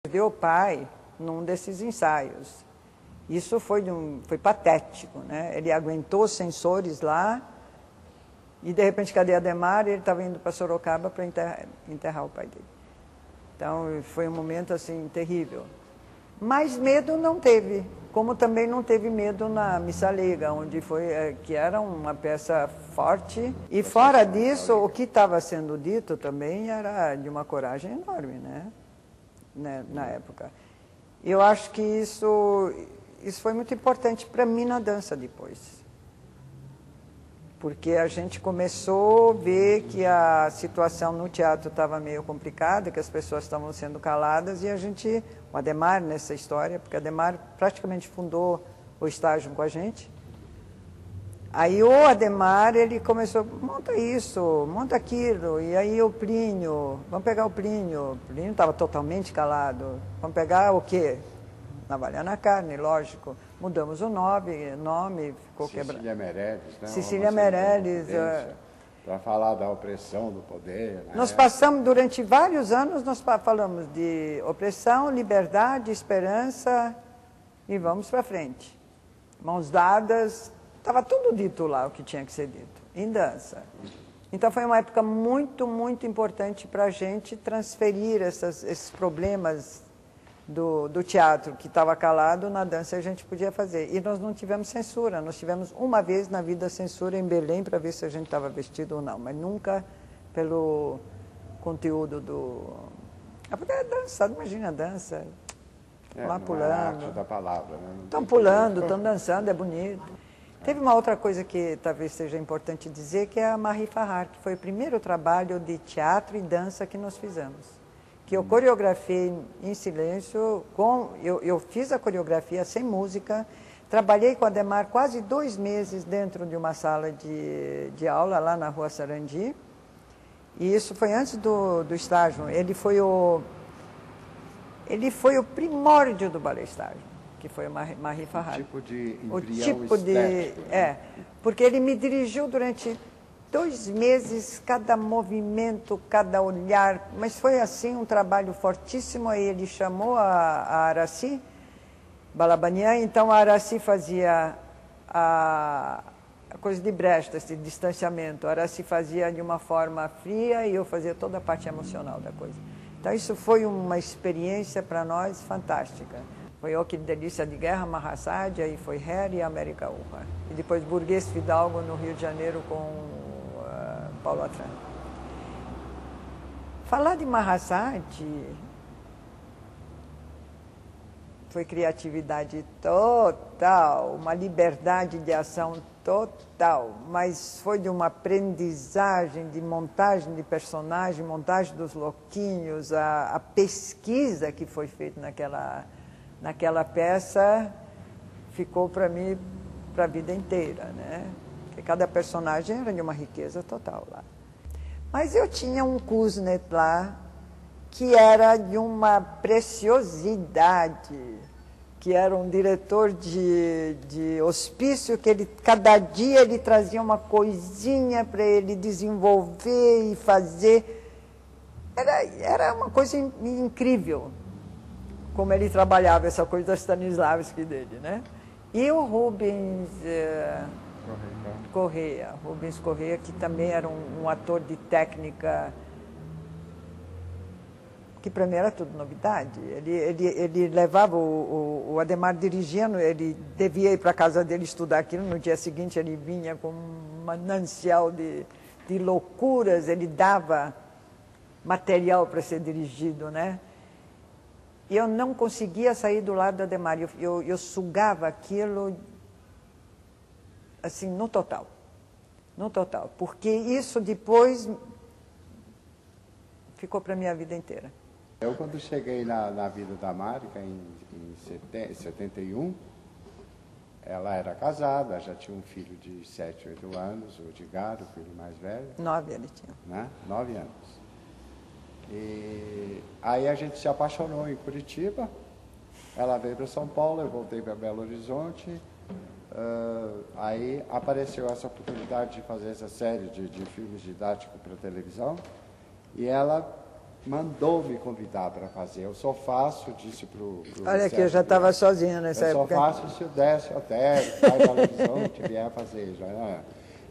Perdeu o pai num desses ensaios. Isso foi patético, né? Ele aguentou os sensores lá e, de repente, cadê Adhemar? Ele estava indo para Sorocaba para enterrar o pai dele. Então, foi um momento, assim, terrível. Mas medo não teve, como também não teve medo na Missa Leiga, onde que era uma peça forte. E, fora disso, o que estava sendo dito também era de uma coragem enorme, né? Na época. Eu acho que isso foi muito importante para mim na dança depois. Porque a gente começou a ver que a situação no teatro estava meio complicada, que as pessoas estavam sendo caladas, e o Adhemar nessa história, porque o Adhemar praticamente fundou o estágio com a gente. Aí o Adhemar, ele começou, monta isso, monta aquilo, e aí o Plínio, vamos pegar o Plínio estava totalmente calado, vamos pegar o quê? Navalha na carne, lógico, mudamos o nome ficou quebrado. Cecília Meirelles, né? Cecília Meirelles. Para falar da opressão do poder. Nós passamos, durante vários anos, nós falamos de opressão, liberdade, esperança, e vamos para frente. Mãos dadas. Estava tudo dito lá, o que tinha que ser dito, em dança. Então, foi uma época muito, muito importante para a gente transferir esses problemas do teatro, que estava calado, na dança a gente podia fazer. E nós não tivemos censura, nós tivemos uma vez na vida censura em Belém para ver se a gente estava vestido ou não, mas nunca pelo conteúdo porque é dança, imagina a dança, lá pulando. É a arte da palavra, né? Estão pulando, estão dançando, é bonito. Teve uma outra coisa que talvez seja importante dizer, que é a Marie Farrar, que foi o primeiro trabalho de teatro e dança que nós fizemos. Que eu coreografei em silêncio, eu fiz a coreografia sem música, trabalhei com a Adhemar quase 2 meses dentro de uma sala de aula lá na Rua Sarandi, e isso foi antes do estágio. Ele foi o primórdio do balé estágio, que foi o Marie Farrar. O tipo de estético. Porque ele me dirigiu durante 2 meses, cada movimento, cada olhar, mas foi assim um trabalho fortíssimo. Aí ele chamou a Aracy Balabanian, então a Aracy fazia a coisa de brecha, esse distanciamento. A Aracy fazia de uma forma fria e eu fazia toda a parte emocional da coisa. Então isso foi uma experiência para nós fantástica. Foi O Que Delícia de Guerra, Mahasadi, aí foi Hair e América Urra. E depois Burguês Fidalgo no Rio de Janeiro com Paulo Atran. Falar de Mahasadi foi criatividade total, uma liberdade de ação total, mas foi de uma aprendizagem de montagem de personagem, montagem dos loquinhos, a pesquisa que foi feita naquela peça ficou para mim para a vida inteira, né? Porque cada personagem era de uma riqueza total lá. Mas eu tinha um Kuznets lá que era de uma preciosidade, que era um diretor de hospício, que cada dia ele trazia uma coisinha para ele desenvolver e fazer. Era uma coisa incrível, como ele trabalhava essa coisa da Stanislavski dele, né? E o Rubens Correia, que também era um ator de técnica, que para mim era tudo novidade. Ele levava o Adhemar dirigindo, ele devia ir para a casa dele estudar aquilo, no dia seguinte ele vinha com um manancial de loucuras, ele dava material para ser dirigido, né? E eu não conseguia sair do lado do Adhemar, eu sugava aquilo, assim, no total, porque isso depois ficou para a minha vida inteira. Eu, quando cheguei na vida da Marica, em 71, ela era casada, já tinha um filho de 7, 8 anos, o Edgar, o filho mais velho. 9 ele tinha. Né? 9 anos. E aí a gente se apaixonou em Curitiba, ela veio para São Paulo, eu voltei para Belo Horizonte. Aí apareceu essa oportunidade de fazer essa série de filmes didáticos para televisão, e ela mandou me convidar para fazer. Eu só faço, disse para o Olha aqui, eu já estava sozinha nessa época. Eu só faço se o Décio Otero, que faz a Horizonte, vier fazer.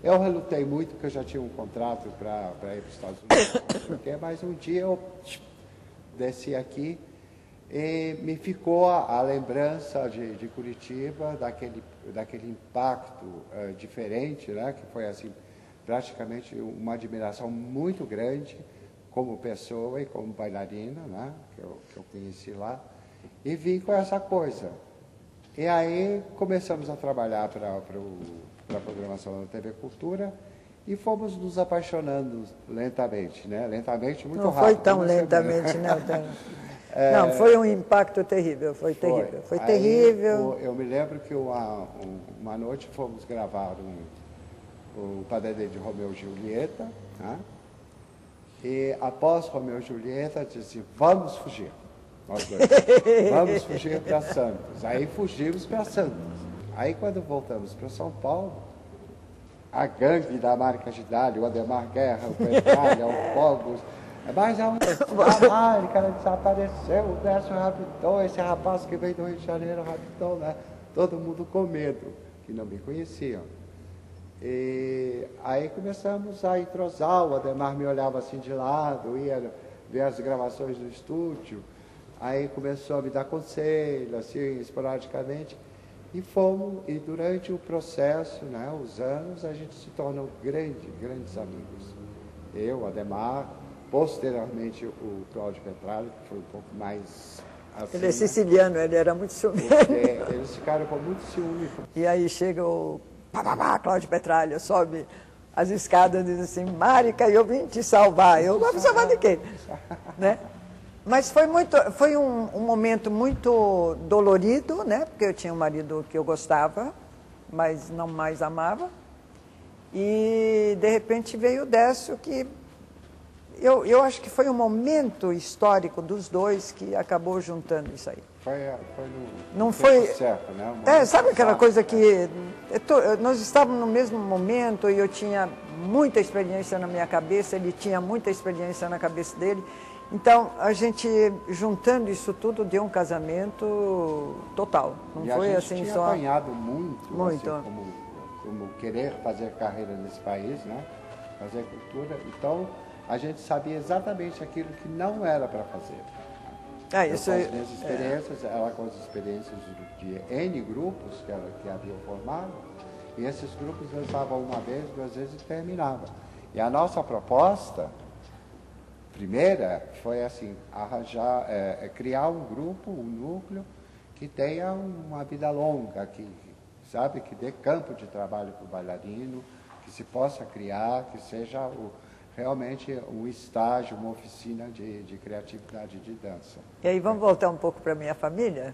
Eu relutei muito, porque eu já tinha um contrato para ir para os Estados Unidos, mas um dia eu desci aqui e me ficou a lembrança de Curitiba, daquele impacto diferente, né, que foi assim, praticamente uma admiração muito grande como pessoa e como bailarina, né, que eu conheci lá, e vim com essa coisa. E aí começamos a trabalhar para a programação da TV Cultura e fomos nos apaixonando lentamente, né? Lentamente, muito rápido. Não foi tão lentamente, né? Não, foi um impacto terrível, foi terrível. Foi terrível. Eu me lembro que uma noite fomos gravar o Padedê de Romeu e Julieta, né? E após Romeu e Julieta, disse, vamos fugir, nós dois, vamos fugir para Santos. Aí fugimos para Santos. Aí quando voltamos para São Paulo, a gangue da Marca Gidalho, o Ademar Guerra, o Petralha, o Fogos, mas a Marca desapareceu, o Décio raptou, esse rapaz que veio do Rio de Janeiro raptou, né? Todo mundo com medo, que não me conheciam. E aí começamos a entrosar, o Ademar me olhava assim de lado, ia ver as gravações do estúdio, aí começou a me dar conselho, assim, esporadicamente, e durante o processo, né, os anos, a gente se tornou grandes amigos. Eu, Ademar, posteriormente o Cláudio Petralha, que foi um pouco mais assim. Ele é siciliano, né? Ele era muito ciumento. Eles ficaram com muito ciúme. E aí chega o Cláudio Petralha, sobe as escadas e diz assim, Marica, eu vim te salvar. Eu vou me salvar de quê? Né? Mas foi um momento muito dolorido, né? Porque eu tinha um marido que eu gostava, mas não mais amava. E, de repente, veio o Décio, que eu acho que foi um momento histórico dos dois que acabou juntando isso aí. Não foi certo, né? Sabe aquela coisa que nós estávamos no mesmo momento e eu tinha muita experiência na minha cabeça, ele tinha muita experiência na cabeça dele. Então, a gente, juntando isso tudo, deu um casamento total. Não foi assim só... a gente tinha apanhado muito. Assim, como querer fazer carreira nesse país, né? Fazer cultura. Então, a gente sabia exatamente aquilo que não era para fazer. Isso com as minhas experiências, ela com as experiências de N grupos que haviam formado, e esses grupos dançavam uma vez, 2 vezes e terminavam. E a nossa proposta primeira foi assim, criar um grupo, um núcleo que tenha uma vida longa, que dê campo de trabalho para o bailarino, que se possa criar, que seja realmente um estágio, uma oficina de criatividade de dança. E aí vamos voltar um pouco para a minha família,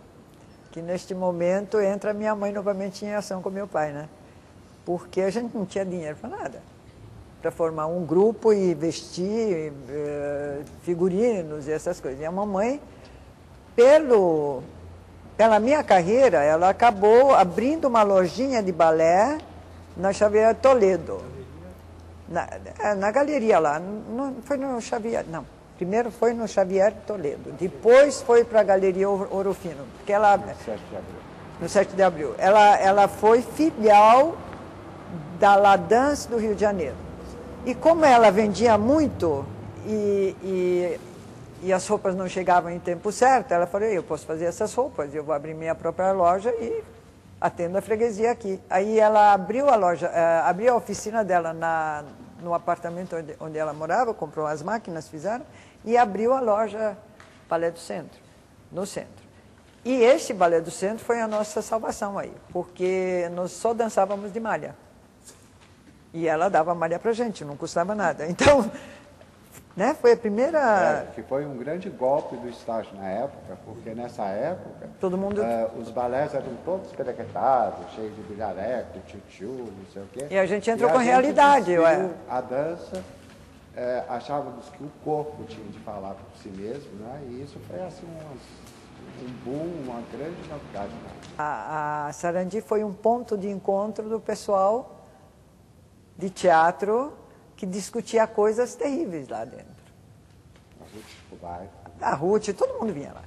que neste momento entra minha mãe novamente em ação com meu pai, né? Porque a gente não tinha dinheiro para nada. Para formar um grupo e vestir figurinos e essas coisas. E a mamãe, pela minha carreira, ela acabou abrindo uma lojinha de balé na Xavier Toledo. Na galeria lá, não foi no Xavier, não. Primeiro foi no Xavier Toledo, depois foi para a Galeria Ouro Fino, porque ela... No 7 de abril. Ela foi filial da La Danse do Rio de Janeiro. E como ela vendia muito e as roupas não chegavam em tempo certo, ela falou, eu posso fazer essas roupas, eu vou abrir minha própria loja e atendo a freguesia aqui. Aí ela abriu a loja, abriu a oficina dela no apartamento onde ela morava, comprou as máquinas, fizeram, e abriu a loja Balé do Centro, no centro. E este Balé do Centro foi a nossa salvação aí, porque nós só dançávamos de malha. E ela dava malha pra gente, não custava nada. Então, né, foi a primeira... que foi um grande golpe do estágio na época, porque nessa época todo mundo... os balés eram todos perequetados, cheios de bilhareco, tchutchu, não sei o quê. E a gente entrou com realidade. A dança, achávamos que o corpo tinha de falar por si mesmo, né? E isso foi assim um boom, uma grande novidade. Né? A Sarandi foi um ponto de encontro do pessoal de teatro que discutia coisas terríveis lá dentro. Vai. A Ruth, todo mundo vinha lá.